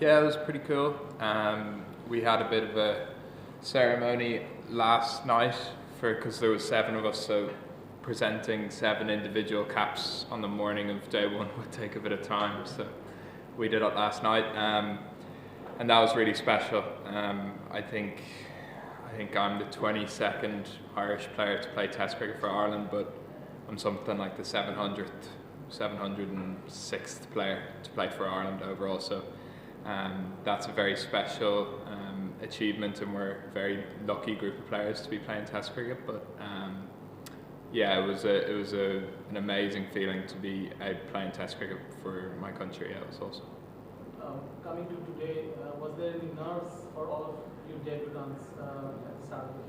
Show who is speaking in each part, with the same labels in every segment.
Speaker 1: Yeah, it was pretty cool. We had a bit of a ceremony last night because there was 7 of us, so presenting 7 individual caps on the morning of day 1 would take a bit of time. So we did it last night, and that was really special. I think I'm the 22nd Irish player to play Test cricket for Ireland, but I'm something like the 706th player to play for Ireland overall. So that's a very special achievement, and we're a very lucky group of players to be playing Test cricket. But yeah, it was an amazing feeling to be out playing Test cricket for my country. Yeah, it was awesome.
Speaker 2: Coming to today, was there any nerves for all of you debutants at the start of the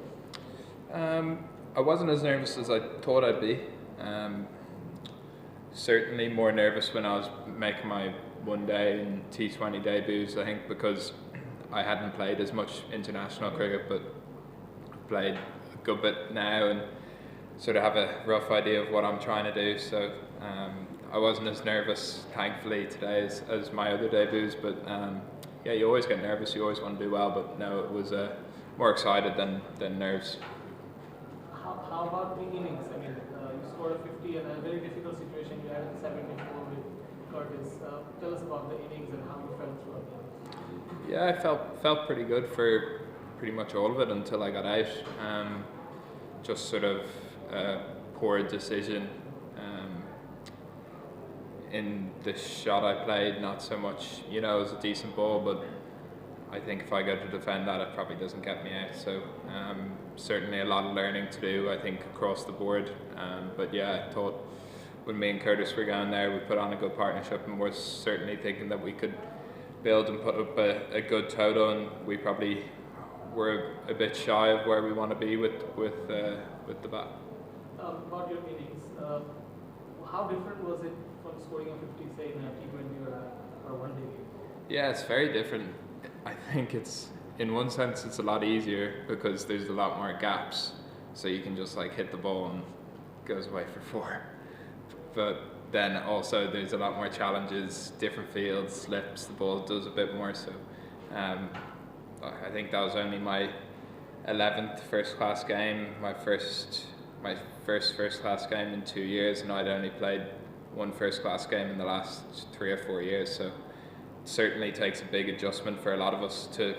Speaker 2: game?
Speaker 1: I wasn't as nervous as I thought I'd be. Certainly more nervous when I was making my one day and T20 debuts, I think, because I hadn't played as much international cricket, but played a good bit now and sort of have a rough idea of what I'm trying to do. So I wasn't as nervous, thankfully, today as my other debuts. But yeah, you always get nervous, you always want to do well, but no, it was more excited than nerves.
Speaker 2: How about the innings? I mean, you scored a 50 in a very difficult situation. You had 74 with Curtis. Tell us about the innings and how you felt throughout the innings.
Speaker 1: Yeah, I felt pretty good for pretty much all of it until I got out. Just sort of a poor decision in the shot I played, not so much, it was a decent ball, but I think if I go to defend that, it probably doesn't get me out. So certainly a lot of learning to do, I think, across the board. But yeah, I thought when me and Curtis were going there, we put on a good partnership, and we're certainly thinking that we could build and put up a good total, and we probably were a bit shy of where we want to be with the bat.
Speaker 2: About your innings, how different was it from scoring a 50, say, in a T20 or a one-day game?
Speaker 1: Yeah, it's very different. I think in one sense it's a lot easier because there's a lot more gaps, so you can just hit the ball and it goes away for 4. But then also there's a lot more challenges, different fields, slips, the ball does a bit more. So I think that was only my 11th first class game, my first first class game in 2 years, and I'd only played 1 first class game in the last 3 or 4 years. So it certainly takes a big adjustment for a lot of us to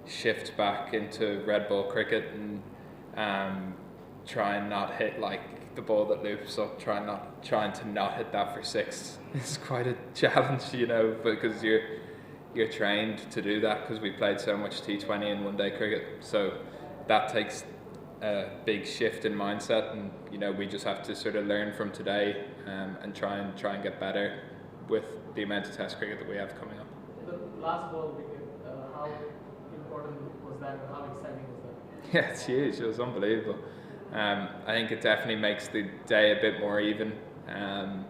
Speaker 1: shift back into red ball cricket and try and not hit the ball that loops up, trying to not hit that for 6 is quite a challenge, because you're trained to do that because we played so much T20 and one day cricket. So that takes a big shift in mindset, and we just have to sort of learn from today and try and get better with the amount of Test cricket that we have coming up.
Speaker 2: The last ball wicket, how important was that, and how exciting was that?
Speaker 1: Yeah, it's huge. It was unbelievable. I think it definitely makes the day a bit more even. I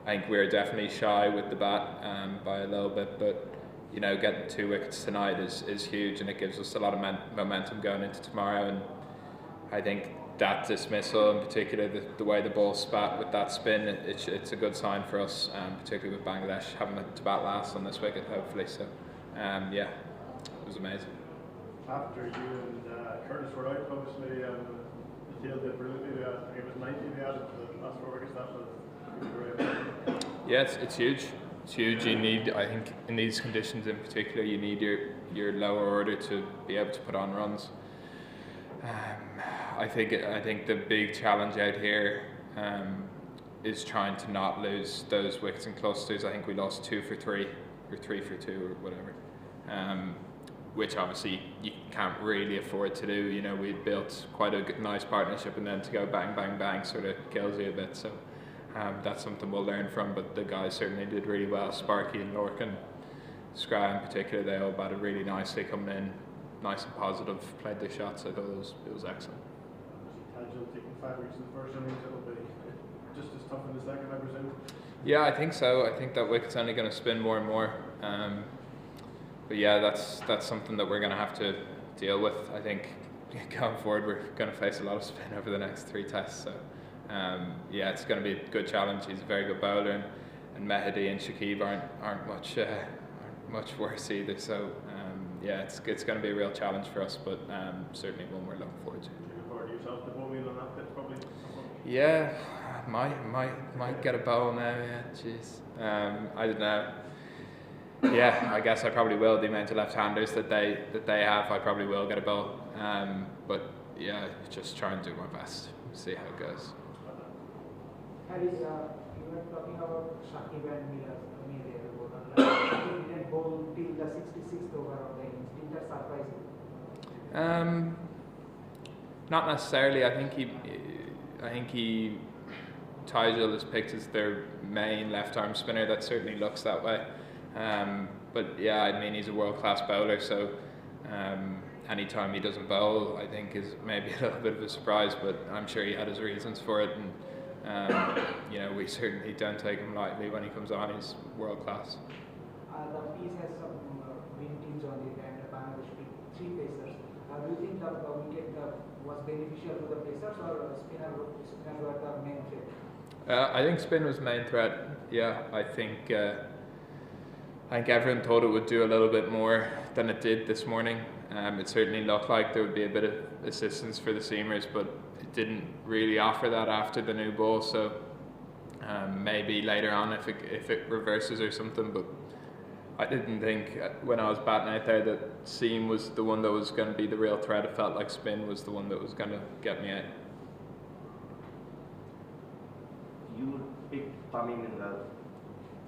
Speaker 1: think we were definitely shy with the bat by a little bit, but getting 2 wickets tonight is huge, and it gives us a lot of momentum going into tomorrow. And I think that dismissal in particular, the way the ball spat with that spin, it's a good sign for us, particularly with Bangladesh having to bat last on this wicket, hopefully. So yeah, it was amazing.
Speaker 3: After you and Curtis were out, obviously, the field did brilliantly. I think it was 90 they added to the last 4 wickets. That was great.
Speaker 1: Yeah, it's huge. It's huge. You need, I think, in these conditions in particular, you need your lower order to be able to put on runs. I think the big challenge out here is trying to not lose those wickets in clusters. I think we lost 2 for 3 or 3 for 2 or whatever, which obviously you can't really afford to do. We'd built quite a nice partnership, and then to go bang, bang, bang sort of kills you a bit. So that's something we'll learn from, but the guys certainly did really well. Sparky and Lorcan, Scrah in particular, they all batted really nicely coming in, nice and positive, played their shots. I thought it was excellent.
Speaker 3: Taking 5 weeks in the first innings, it'll be just as tough in the second, I presume.
Speaker 1: Yeah, I think so. I think that wicket's only going to spin more and more. But yeah, that's something that we're going to have to deal with. I think going forward, we're going to face a lot of spin over the next 3 tests. So yeah, it's going to be a good challenge. He's a very good bowler, and Mehdi and Shakib aren't much worse either. So yeah, it's going to be a real challenge for us, but certainly one we're looking forward to.
Speaker 3: Looking forward to yourself to bowling on that pitch, probably.
Speaker 1: Yeah, might get a bowl now. Yeah, jeez. I don't know. Yeah, I guess I probably will. The amount of left-handers that they have, I probably will get a bowl. But yeah, just try and do my best. See how it goes.
Speaker 4: Harry, you were talking about Shakib and Miller both. He didn't bowl till the 66th over of the innings. Did that surprise you?
Speaker 1: Not necessarily. I think Tygel is picked as their main left-arm spinner. That certainly looks that way. But yeah, I mean, he's a world-class bowler, so anytime he doesn't bowl, I think is maybe a little bit of a surprise, but I'm sure he had his reasons for it, and you know, we certainly don't take him lightly when he comes on. He's world-class.
Speaker 4: The piece has some wind teams on it, and Bangladesh picked 3 pacers. Do you think the wicket was beneficial to the pacers, or spinner were the main threat?
Speaker 1: I think spin was main threat. Yeah, I think everyone thought it would do a little bit more than it did this morning. It certainly looked like there would be a bit of assistance for the seamers, but it didn't really offer that after the new ball. So maybe later on if it reverses or something. But I didn't think when I was batting out there that seam was the one that was going to be the real threat. It felt like spin was the one that was going to get me out.
Speaker 5: You picked Tamim in the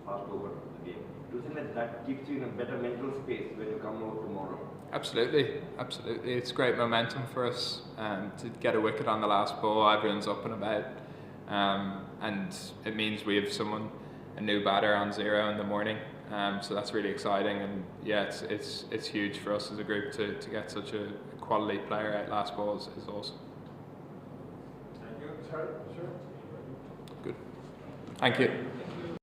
Speaker 5: first over of the game. Do you think that keeps you in a better mental space when you come out tomorrow? Absolutely.
Speaker 1: It's great momentum for us to get a wicket on the last ball. Everyone's up and about, and it means we have a new batter on 0 in the morning. So that's really exciting, and yeah, it's huge for us as a group to get such a quality player out last ball is awesome.
Speaker 3: Thank you. Sure.
Speaker 1: Good. Thank you.